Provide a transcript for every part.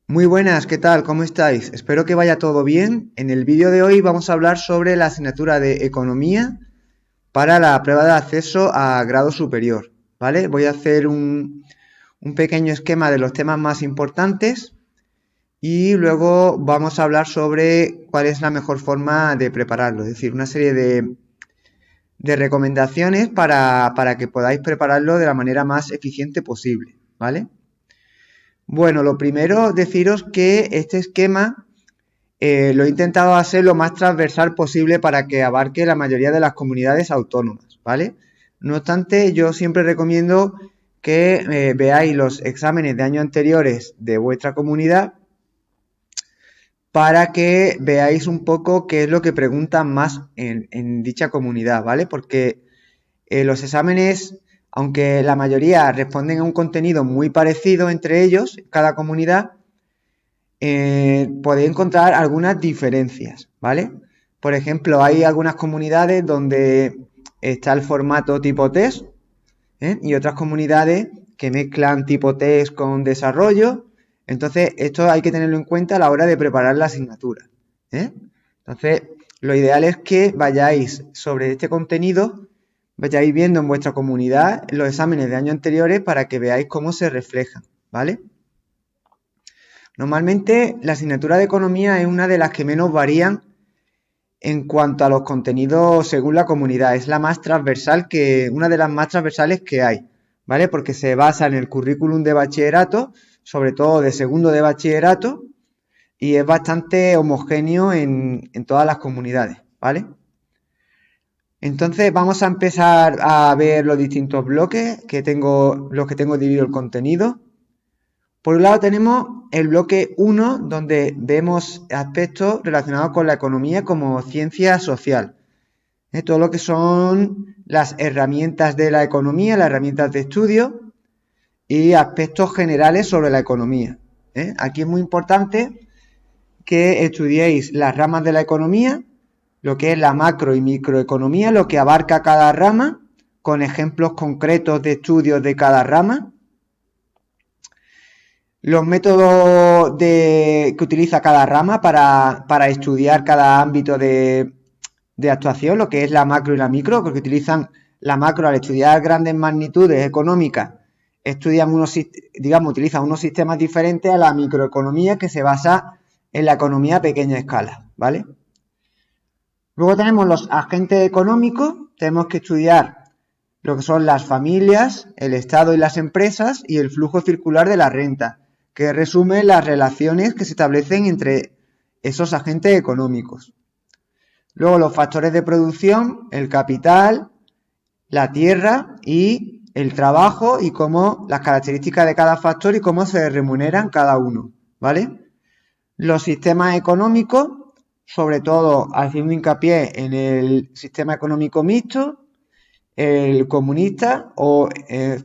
Muy buenas, ¿qué tal? ¿Cómo estáis? Espero que vaya todo bien. En el vídeo de hoy vamos a hablar sobre la asignatura de Economía para la prueba de acceso a grado superior, ¿vale? Voy a hacer un pequeño esquema de los temas más importantes y luego vamos a hablar sobre cuál es la mejor forma de prepararlo, es decir, una serie de recomendaciones para que podáis prepararlo de la manera más eficiente posible, ¿vale? Bueno, lo primero deciros que este esquema lo he intentado hacer lo más transversal posible para que abarque la mayoría de las comunidades autónomas, ¿vale? No obstante, yo siempre recomiendo que veáis los exámenes de años anteriores de vuestra comunidad para que veáis un poco qué es lo que preguntan más en dicha comunidad, ¿vale? Porque los exámenes, aunque la mayoría responden a un contenido muy parecido entre ellos, cada comunidad, podéis encontrar algunas diferencias, ¿vale? Por ejemplo, hay algunas comunidades donde está el formato tipo test, y otras comunidades que mezclan tipo test con desarrollo. Entonces, esto hay que tenerlo en cuenta a la hora de preparar la asignatura, ¿eh? Entonces, lo ideal es que vayáis sobre este contenido, vayáis viendo en vuestra comunidad los exámenes de años anteriores para que veáis cómo se reflejan, ¿vale? Normalmente la asignatura de economía es una de las que menos varían en cuanto a los contenidos según la comunidad. Es la más transversal una de las más transversales que hay, ¿vale? Porque se basa en el currículum de bachillerato, sobre todo de segundo de bachillerato, y es bastante homogéneo en todas las comunidades, ¿vale? Entonces vamos a empezar a ver los distintos bloques los que tengo dividido el contenido. Por un lado tenemos el bloque 1, donde vemos aspectos relacionados con la economía como ciencia social. Todo lo que son las herramientas de la economía, las herramientas de estudio y aspectos generales sobre la economía. Aquí es muy importante que estudiéis las ramas de la economía, lo que es la macro y microeconomía, lo que abarca cada rama, con ejemplos concretos de estudios de cada rama. Los métodos que utiliza cada rama para estudiar cada ámbito de actuación, lo que es la macro y la micro, porque utilizan la macro al estudiar grandes magnitudes económicas, utilizan unos sistemas diferentes a la microeconomía que se basa en la economía a pequeña escala, ¿vale? Luego tenemos los agentes económicos, tenemos que estudiar lo que son las familias, el Estado y las empresas y el flujo circular de la renta, que resume las relaciones que se establecen entre esos agentes económicos. Luego los factores de producción, el capital, la tierra y el trabajo y cómo las características de cada factor y cómo se remuneran cada uno, ¿vale? Los sistemas económicos, sobre todo haciendo hincapié en el sistema económico mixto, el comunista o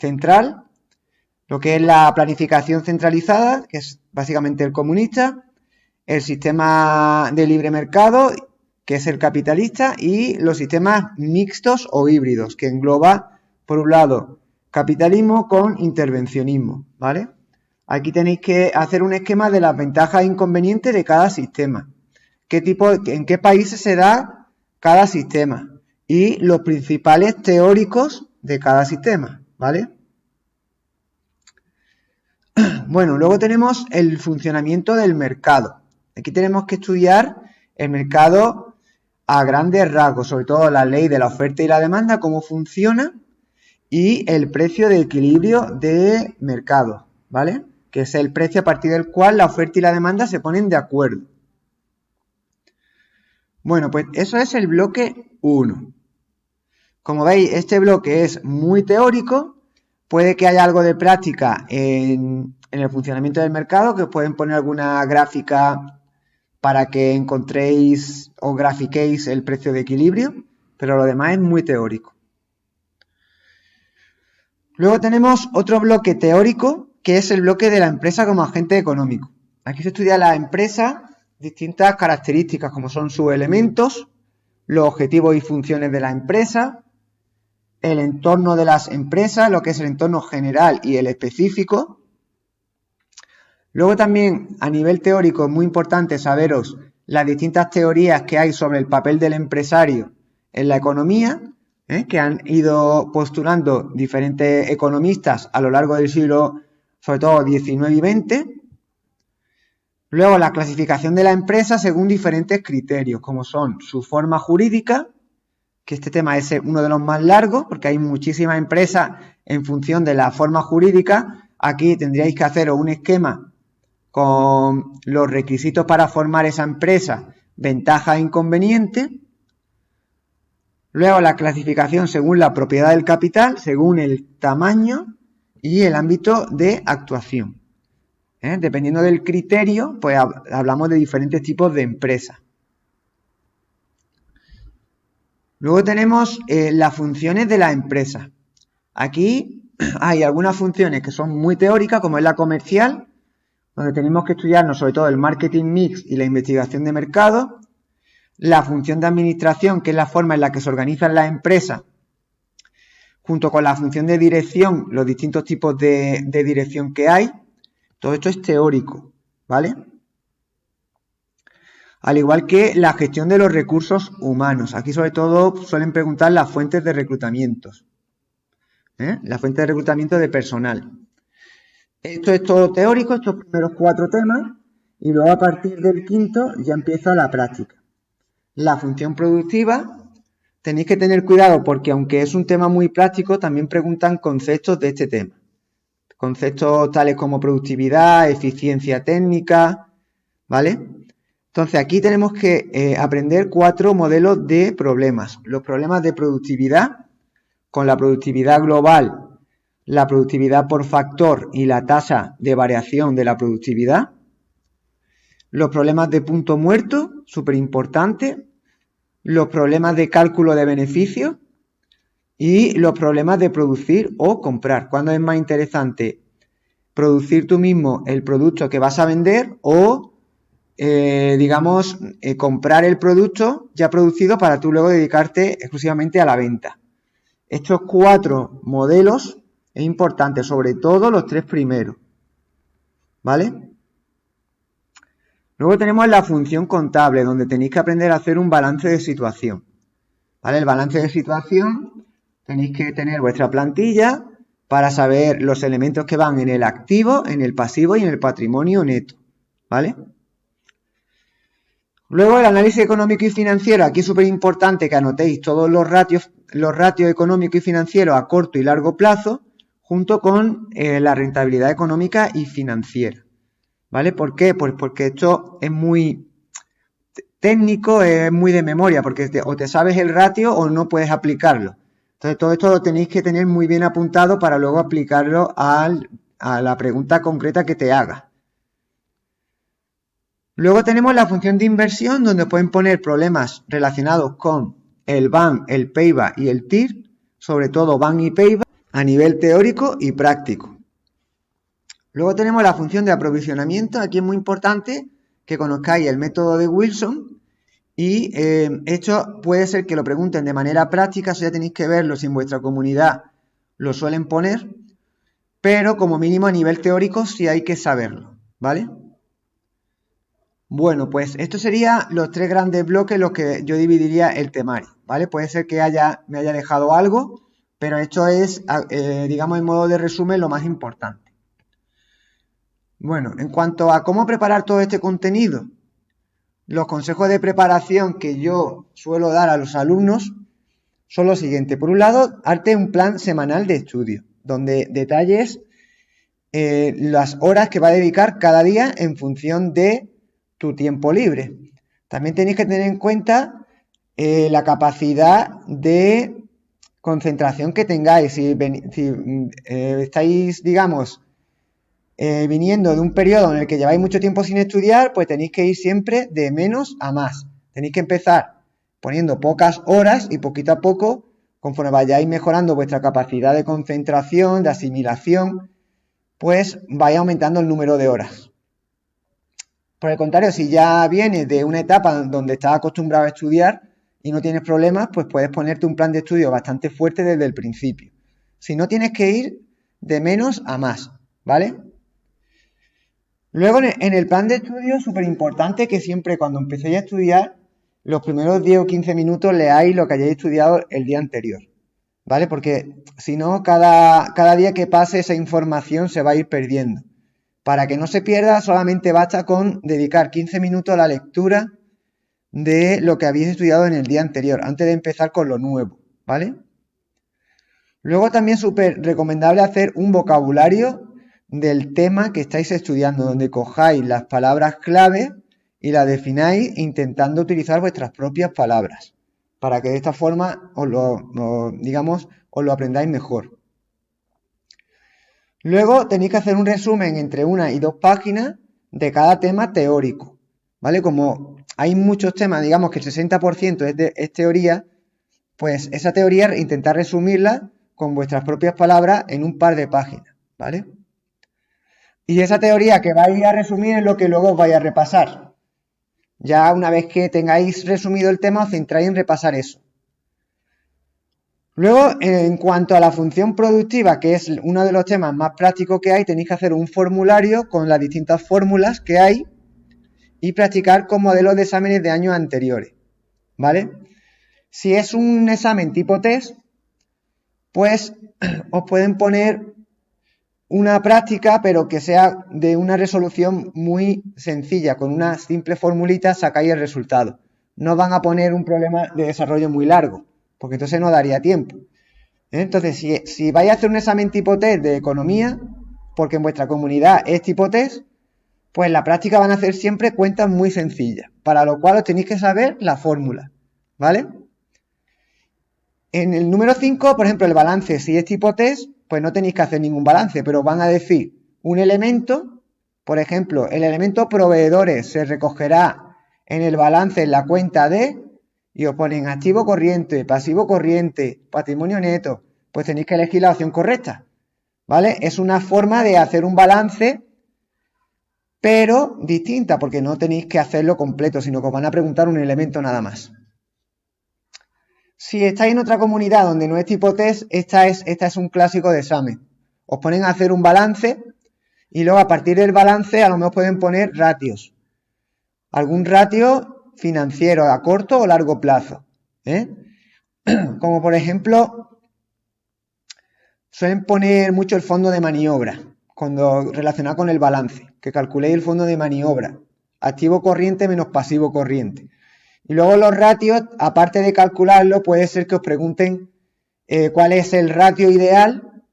central, lo que es la planificación centralizada, que es básicamente el comunista, el sistema de libre mercado, que es el capitalista, y los sistemas mixtos o híbridos, que engloba, por un lado, capitalismo con intervencionismo, ¿vale? Aquí tenéis que hacer un esquema de las ventajas e inconvenientes de cada sistema. En qué países se da cada sistema y los principales teóricos de cada sistema, ¿vale? Bueno, luego tenemos el funcionamiento del mercado. Aquí tenemos que estudiar el mercado a grandes rasgos, sobre todo la ley de la oferta y la demanda, cómo funciona, y el precio de equilibrio de mercado, ¿vale? Que es el precio a partir del cual la oferta y la demanda se ponen de acuerdo. Bueno, pues eso es el bloque 1. Como veis, este bloque es muy teórico, puede que haya algo de práctica en el funcionamiento del mercado, que os pueden poner alguna gráfica para que encontréis o grafiquéis el precio de equilibrio, pero lo demás es muy teórico. Luego tenemos otro bloque teórico, que es el bloque de la empresa como agente económico. Aquí se estudia la empresa, distintas características como son sus elementos, los objetivos y funciones de la empresa, el entorno de las empresas, lo que es el entorno general y el específico, Luego también a nivel teórico es muy importante saberos las distintas teorías que hay sobre el papel del empresario en la economía, que han ido postulando diferentes economistas a lo largo del siglo, sobre todo XIX y XX. Luego la clasificación de la empresa según diferentes criterios, como son su forma jurídica, que este tema es uno de los más largos, porque hay muchísimas empresas en función de la forma jurídica. Aquí tendríais que haceros un esquema con los requisitos para formar esa empresa, ventajas e inconvenientes. Luego la clasificación según la propiedad del capital, según el tamaño y el ámbito de actuación. Dependiendo del criterio, pues hablamos de diferentes tipos de empresas. Luego tenemos las funciones de la empresa. Aquí hay algunas funciones que son muy teóricas, como es la comercial, donde tenemos que estudiarnos sobre todo el marketing mix y la investigación de mercado. La función de administración, que es la forma en la que se organizan las empresas, junto con la función de dirección, los distintos tipos de dirección que hay. Todo esto es teórico, ¿vale? Al igual que la gestión de los recursos humanos. Aquí sobre todo suelen preguntar las fuentes de reclutamientos. La fuente de reclutamiento de personal. Esto es todo teórico, estos primeros 4 temas, y luego a partir del quinto ya empieza la práctica. La función productiva, tenéis que tener cuidado porque aunque es un tema muy práctico, también preguntan conceptos de este tema. Conceptos tales como productividad, eficiencia técnica, ¿vale? Entonces aquí tenemos que aprender 4 modelos de problemas. Los problemas de productividad, con la productividad global, la productividad por factor y la tasa de variación de la productividad. Los problemas de punto muerto, súper importante. Los problemas de cálculo de beneficios y los problemas de producir o comprar. ¿Cuándo es más interesante producir tú mismo el producto que vas a vender o, comprar el producto ya producido para tú luego dedicarte exclusivamente a la venta? Estos 4 modelos es importante, sobre todo los 3 primeros, ¿vale? Luego tenemos la función contable, donde tenéis que aprender a hacer un balance de situación, ¿vale? El balance de situación, tenéis que tener vuestra plantilla para saber los elementos que van en el activo, en el pasivo y en el patrimonio neto, ¿vale? Luego el análisis económico y financiero, aquí es súper importante que anotéis todos los ratios económicos y financieros a corto y largo plazo, junto con la rentabilidad económica y financiera, ¿vale? ¿Por qué? Pues porque esto es muy técnico, es muy de memoria, porque o te sabes el ratio o no puedes aplicarlo. Entonces todo esto lo tenéis que tener muy bien apuntado para luego aplicarlo a la pregunta concreta que te haga. Luego tenemos la función de inversión, donde pueden poner problemas relacionados con el BAN, el payback y el TIR, sobre todo BAN y payback, a nivel teórico y práctico. Luego tenemos la función de aprovisionamiento. Aquí es muy importante que conozcáis el método de Wilson y esto puede ser que lo pregunten de manera práctica, eso ya tenéis que verlo si en vuestra comunidad lo suelen poner, pero como mínimo a nivel teórico sí hay que saberlo, ¿vale? Bueno, pues estos serían los 3 grandes bloques en los que yo dividiría el temario, ¿vale? Puede ser que me haya dejado algo, pero esto es, digamos, en modo de resumen, lo más importante. Bueno, en cuanto a cómo preparar todo este contenido, los consejos de preparación que yo suelo dar a los alumnos son los siguientes. Por un lado, hazte un plan semanal de estudio, donde detalles las horas que va a dedicar cada día en función de tu tiempo libre. También tenéis que tener en cuenta la capacidad de concentración que tengáis. Si estáis, digamos, viniendo de un periodo en el que lleváis mucho tiempo sin estudiar, pues tenéis que ir siempre de menos a más. Tenéis que empezar poniendo pocas horas y poquito a poco, conforme vayáis mejorando vuestra capacidad de concentración, de asimilación, pues vaya aumentando el número de horas. Por el contrario, si ya vienes de una etapa donde estás acostumbrado a estudiar y no tienes problemas, pues puedes ponerte un plan de estudio bastante fuerte desde el principio. Si no, tienes que ir de menos a más, ¿vale? Luego en el plan de estudio es súper importante que siempre cuando empecéis a estudiar, los primeros 10 o 15 minutos leáis lo que hayáis estudiado el día anterior, ¿vale? Porque si no, cada día que pase esa información se va a ir perdiendo. Para que no se pierda, solamente basta con dedicar 15 minutos a la lectura de lo que habéis estudiado en el día anterior, antes de empezar con lo nuevo, ¿vale? Luego también súper recomendable hacer un vocabulario del tema que estáis estudiando, donde cojáis las palabras clave y las defináis intentando utilizar vuestras propias palabras, para que de esta forma os lo aprendáis mejor. Luego tenéis que hacer un resumen entre 1 y 2 páginas de cada tema teórico, ¿vale? Como hay muchos temas, digamos que el 60% es teoría, pues esa teoría intentar resumirla con vuestras propias palabras en un par de páginas, ¿vale? Y esa teoría que vais a resumir es lo que luego os vais a repasar. Ya una vez que tengáis resumido el tema, os centráis en repasar eso. Luego, en cuanto a la función productiva, que es uno de los temas más prácticos que hay, tenéis que hacer un formulario con las distintas fórmulas que hay y practicar con modelos de exámenes de años anteriores, ¿vale? Si es un examen tipo test, pues os pueden poner una práctica, pero que sea de una resolución muy sencilla. Con una simple formulita sacáis el resultado. No van a poner un problema de desarrollo muy largo, porque entonces no daría tiempo. Entonces, si vais a hacer un examen tipo test de economía, porque en vuestra comunidad es tipo test, pues la práctica van a hacer siempre cuentas muy sencillas, para lo cual os tenéis que saber la fórmula, ¿vale? En el número 5, por ejemplo, el balance, si es tipo test, pues no tenéis que hacer ningún balance, pero van a decir un elemento, por ejemplo, el elemento proveedores se recogerá en el balance en la cuenta de, y os ponen activo corriente, pasivo corriente, patrimonio neto, pues tenéis que elegir la opción correcta, ¿vale? Es una forma de hacer un balance, pero distinta, porque no tenéis que hacerlo completo, sino que os van a preguntar un elemento nada más. Si estáis en otra comunidad donde no es tipo test, esta es un clásico de examen. Os ponen a hacer un balance y luego a partir del balance a lo mejor pueden poner ratios. Algún ratio financiero a corto o largo plazo, ¿eh? Como por ejemplo, suelen poner mucho el fondo de maniobra cuando relacionado con el balance, que calculéis el fondo de maniobra, activo corriente menos pasivo corriente. Y luego los ratios, aparte de calcularlo, puede ser que os pregunten cuál es el ratio ideal,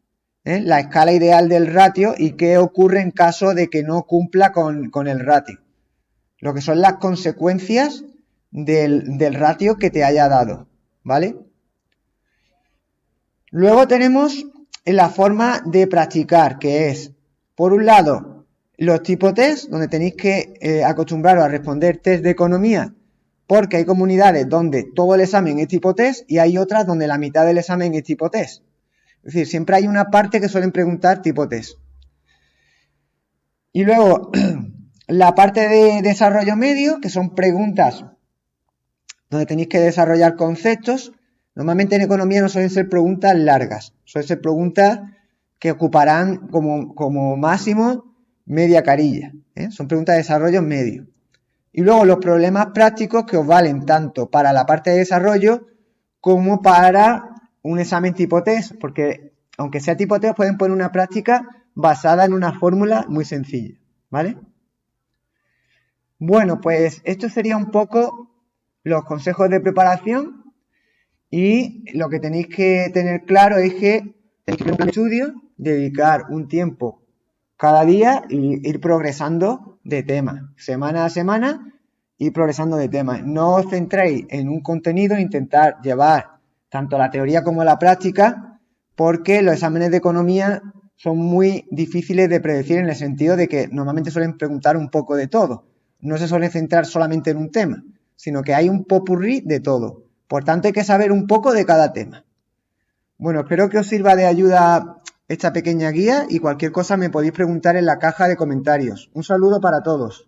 la escala ideal del ratio y qué ocurre en caso de que no cumpla con el ratio. Lo que son las consecuencias del ratio que te haya dado, ¿vale? Luego tenemos la forma de practicar, que es, por un lado, los tipos test, donde tenéis que acostumbraros a responder test de economía, porque hay comunidades donde todo el examen es tipo test y hay otras donde la mitad del examen es tipo test. Es decir, siempre hay una parte que suelen preguntar tipo test. Y luego, la parte de desarrollo medio, que son preguntas donde tenéis que desarrollar conceptos. Normalmente en economía no suelen ser preguntas largas, suelen ser preguntas que ocuparán como máximo media carilla, ¿eh? Son preguntas de desarrollo medio. Y luego los problemas prácticos que os valen tanto para la parte de desarrollo como para un examen tipo test, porque aunque sea tipo test pueden poner una práctica basada en una fórmula muy sencilla, ¿vale? Bueno, pues esto sería un poco los consejos de preparación y lo que tenéis que tener claro es que tenéis que hacer un estudio, dedicar un tiempo cada día y ir progresando de tema, semana a semana, ir progresando de tema. No os centréis en un contenido, intentar llevar tanto la teoría como la práctica, porque los exámenes de economía son muy difíciles de predecir en el sentido de que normalmente suelen preguntar un poco de todo. No se suelen centrar solamente en un tema, sino que hay un popurrí de todo. Por tanto, hay que saber un poco de cada tema. Bueno, espero que os sirva de ayuda esta pequeña guía y cualquier cosa me podéis preguntar en la caja de comentarios. Un saludo para todos.